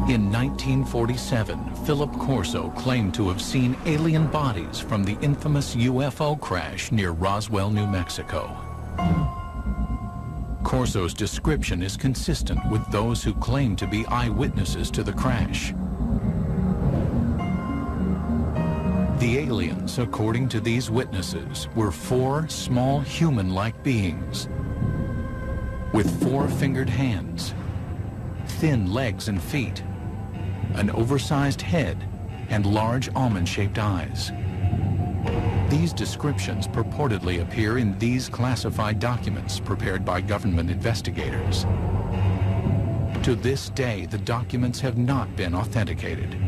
In 1947, Philip Corso claimed to have seen alien bodies from the infamous UFO crash near Roswell, New Mexico. Corso's description is consistent with those who claim to be eyewitnesses to the crash. The aliens, according to these witnesses, were 4 small human-like beings with 4-fingered hands, thin legs and feet, an oversized head, and large almond-shaped eyes. These descriptions purportedly appear in these classified documents prepared by government investigators. To this day, the documents have not been authenticated.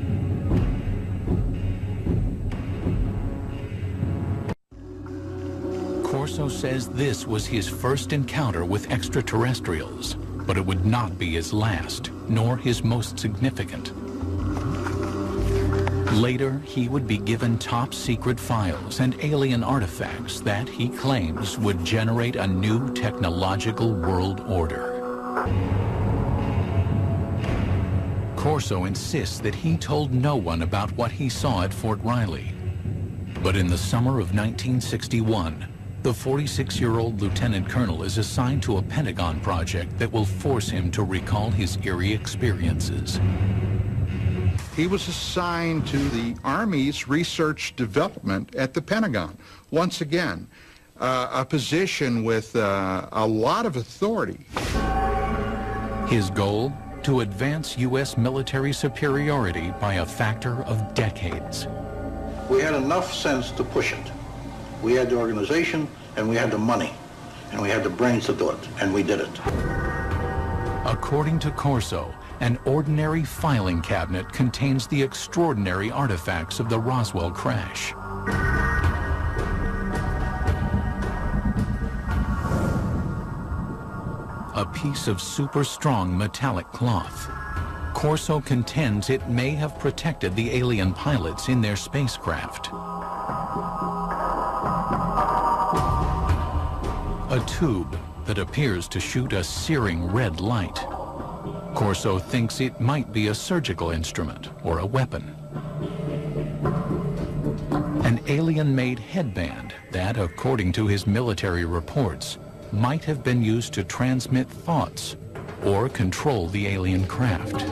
Corso says this was his first encounter with extraterrestrials, but it would not be his last, nor his most significant. Later, he would be given top-secret files and alien artifacts that, he claims, would generate a new technological world order. Corso insists that he told no one about what he saw at Fort Riley. But in the summer of 1961, the 46-year-old lieutenant colonel is assigned to a Pentagon project that will force him to recall his eerie experiences. He was assigned to the Army's research development at the Pentagon. Once again, a position with a lot of authority. His goal? To advance U.S. military superiority by a factor of decades. We had enough sense to push it. We had the organization, and we had the money, and we had the brains to do it, and we did it. According to Corso, an ordinary filing cabinet contains the extraordinary artifacts of the Roswell crash. A piece of super strong metallic cloth. Corso contends it may have protected the alien pilots in their spacecraft. A tube that appears to shoot a searing red light. Corso thinks it might be a surgical instrument or a weapon. An alien-made headband that, according to his military reports, might have been used to transmit thoughts or control the alien craft.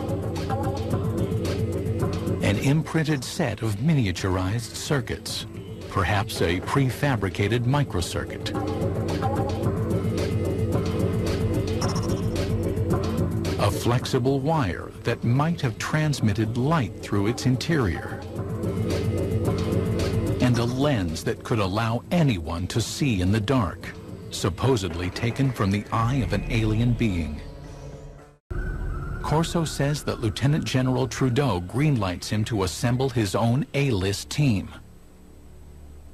An imprinted set of miniaturized circuits, perhaps a prefabricated microcircuit. A flexible wire that might have transmitted light through its interior. And a lens that could allow anyone to see in the dark, supposedly taken from the eye of an alien being. Corso says that Lieutenant General Trudeau greenlights him to assemble his own A-list team.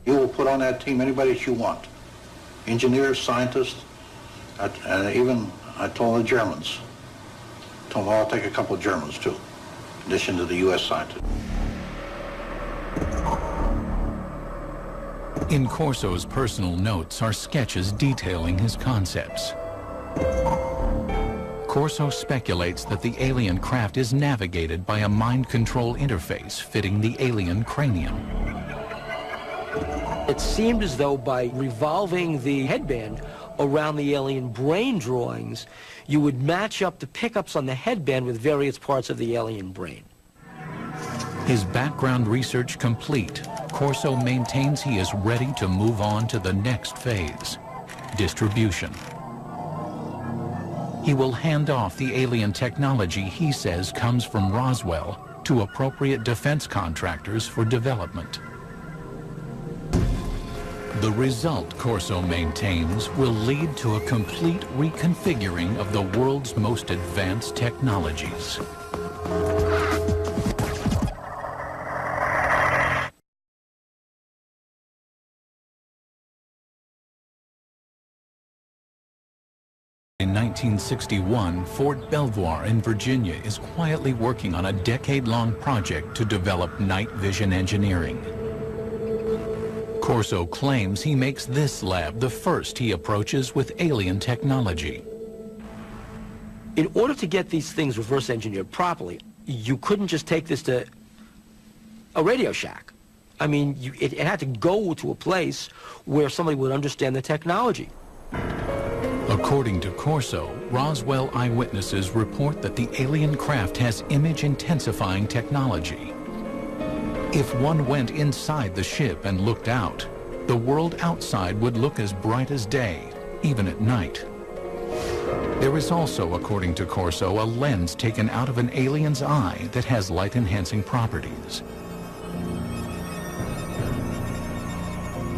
You will put on that team anybody that you want. Engineers, scientists, and even I told the Germans. Told them I'll take a couple of Germans too, in addition to the U.S. scientists. In Corso's personal notes are sketches detailing his concepts. Corso speculates that the alien craft is navigated by a mind control interface fitting the alien cranium. It seemed as though by revolving the headband around the alien brain drawings, you would match up the pickups on the headband with various parts of the alien brain. His background research complete, Corso maintains he is ready to move on to the next phase, distribution. He will hand off the alien technology he says comes from Roswell to appropriate defense contractors for development. The result, Corso maintains, will lead to a complete reconfiguring of the world's most advanced technologies. In 1961, Fort Belvoir in Virginia is quietly working on a decade-long project to develop night vision engineering. Corso claims he makes this lab the first he approaches with alien technology. In order to get these things reverse engineered properly, you couldn't just take this to a Radio Shack. I mean, it had to go to a place where somebody would understand the technology. According to Corso, Roswell eyewitnesses report that the alien craft has image-intensifying technology. If one went inside the ship and looked out, the world outside would look as bright as day, even at night. There is also, according to Corso, a lens taken out of an alien's eye that has light-enhancing properties.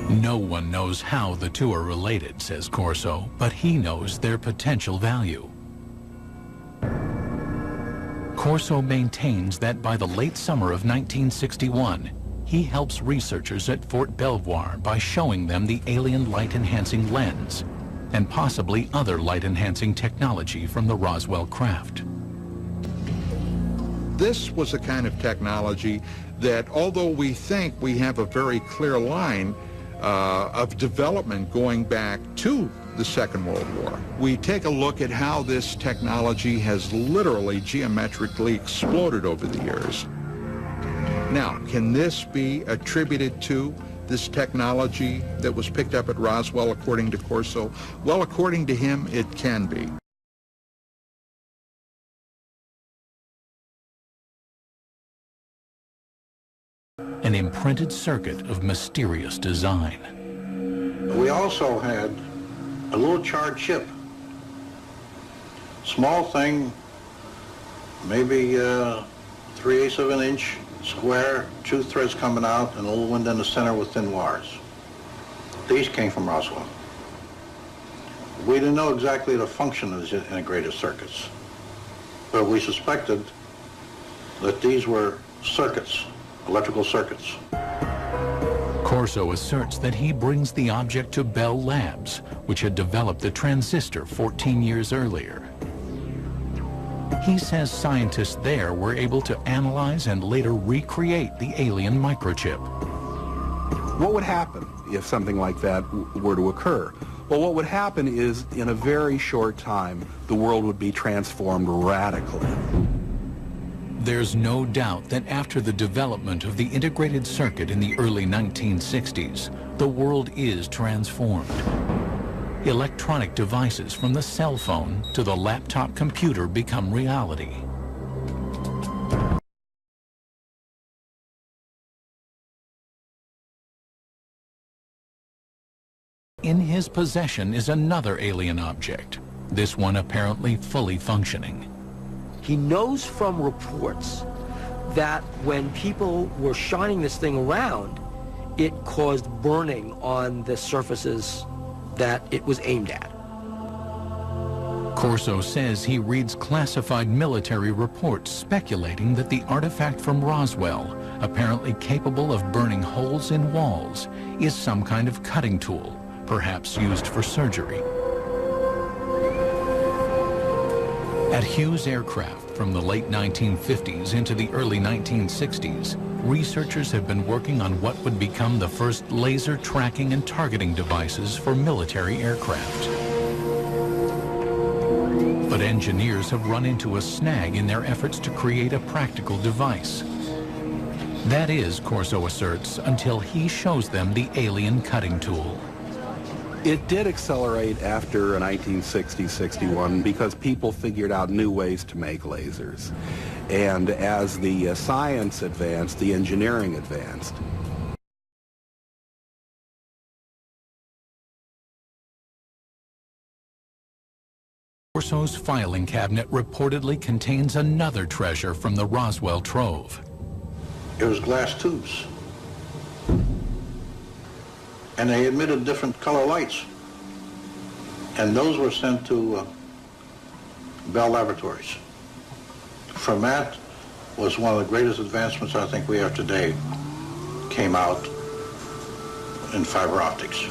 No one knows how the two are related, says Corso, but he knows their potential value. Corso maintains that by the late summer of 1961, he helps researchers at Fort Belvoir by showing them the alien light-enhancing lens and possibly other light-enhancing technology from the Roswell craft. This was a kind of technology that, although we think we have a very clear line of development going back to the Second World War, we take a look at how this technology has literally geometrically exploded over the years. Now, can this be attributed to this technology that was picked up at Roswell, according to Corso? Well, according to him, it can be. An imprinted circuit of mysterious design. We also had a little charred chip. Small thing, maybe 3/8 of an inch square, two threads coming out, and a little window in the center with thin wires. These came from Roswell. We didn't know exactly the function of these integrated circuits, but we suspected that these were circuits, electrical circuits. Corso asserts that he brings the object to Bell Labs, which had developed the transistor 14 years earlier. He says scientists there were able to analyze and later recreate the alien microchip. What would happen if something like that were to occur? Well, what would happen is, in a very short time, the world would be transformed radically. There's no doubt that after the development of the integrated circuit in the early 1960s, the world is transformed. Electronic devices from the cell phone to the laptop computer become reality. In his possession is another alien object, this one apparently fully functioning. He knows from reports that when people were shining this thing around, it caused burning on the surfaces that it was aimed at. Corso says he reads classified military reports speculating that the artifact from Roswell, apparently capable of burning holes in walls, is some kind of cutting tool, perhaps used for surgery. At Hughes Aircraft from the late 1950s into the early 1960s, researchers have been working on what would become the first laser tracking and targeting devices for military aircraft. But engineers have run into a snag in their efforts to create a practical device. That is, Corso asserts, until he shows them the alien cutting tool. It did accelerate after 1960-61 because people figured out new ways to make lasers. And as the science advanced, the engineering advanced. Corso's filing cabinet reportedly contains another treasure from the Roswell trove. It was glass tubes. And they emitted different color lights. And those were sent to Bell Laboratories. From that was one of the greatest advancements I think we have today, came out in fiber optics.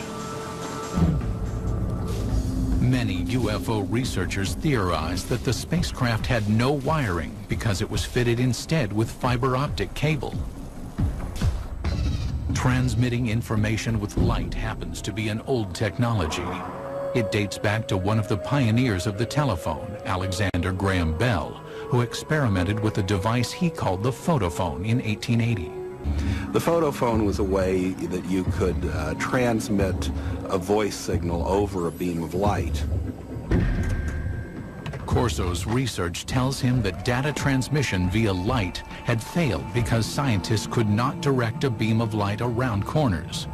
Many UFO researchers theorize that the spacecraft had no wiring because it was fitted instead with fiber optic cable. Transmitting information with light happens to be an old technology. It dates back to one of the pioneers of the telephone, Alexander Graham Bell, who experimented with a device he called the photophone in 1880. The photophone was a way that you could transmit a voice signal over a beam of light. Corso's research tells him that data transmission via light had failed because scientists could not direct a beam of light around corners.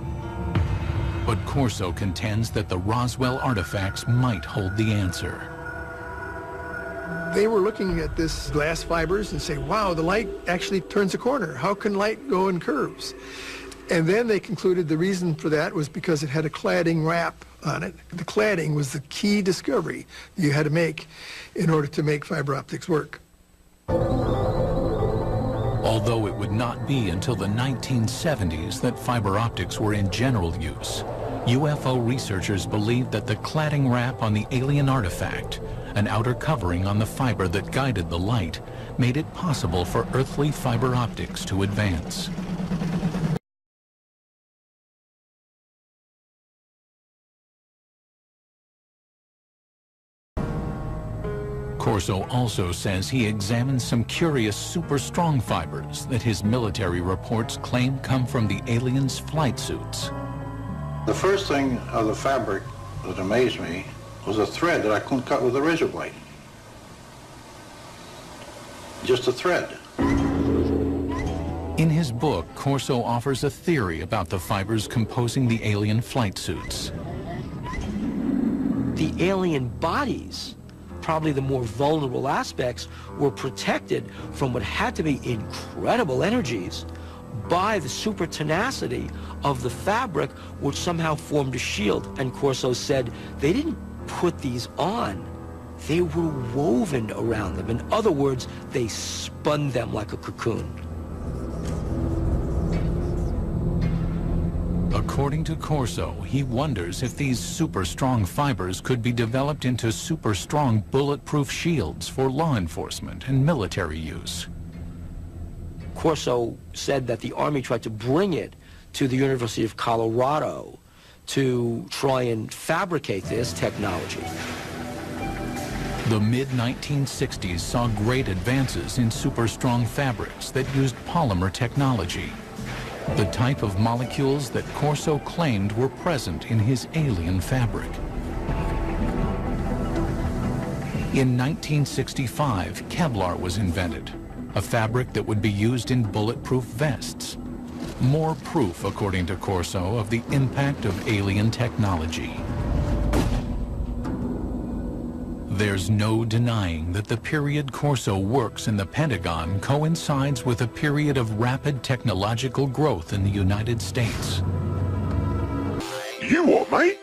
But Corso contends that the Roswell artifacts might hold the answer. They were looking at this glass fibers and say, wow, the light actually turns a corner. How can light go in curves? And then they concluded the reason for that was because it had a cladding wrap on it. The cladding was the key discovery you had to make in order to make fiber optics work. Although it would not be until the 1970s that fiber optics were in general use, UFO researchers believed that the cladding wrap on the alien artifact, an outer covering on the fiber that guided the light, made it possible for earthly fiber optics to advance. Corso also says he examined some curious super strong fibers that his military reports claim come from the aliens' flight suits. The first thing of the fabric that amazed me was a thread that I couldn't cut with a razor blade. Just a thread. In his book, Corso offers a theory about the fibers composing the alien flight suits. The alien bodies, probably the more vulnerable aspects, were protected from what had to be incredible energies by the super tenacity of the fabric, which somehow formed a shield. And Corso said they didn't put these on, they were woven around them. In other words, they spun them like a cocoon. According to Corso, he wonders if these super strong fibers could be developed into super strong bulletproof shields for law enforcement and military use. Corso said that the Army tried to bring it to the University of Colorado to try and fabricate this technology. The mid-1960s saw great advances in super strong fabrics that used polymer technology, the type of molecules that Corso claimed were present in his alien fabric. In 1965, Kevlar was invented, a fabric that would be used in bulletproof vests. More proof, according to Corso, of the impact of alien technology. There's no denying that the period Corso works in the Pentagon coincides with a period of rapid technological growth in the United States. You what, mate?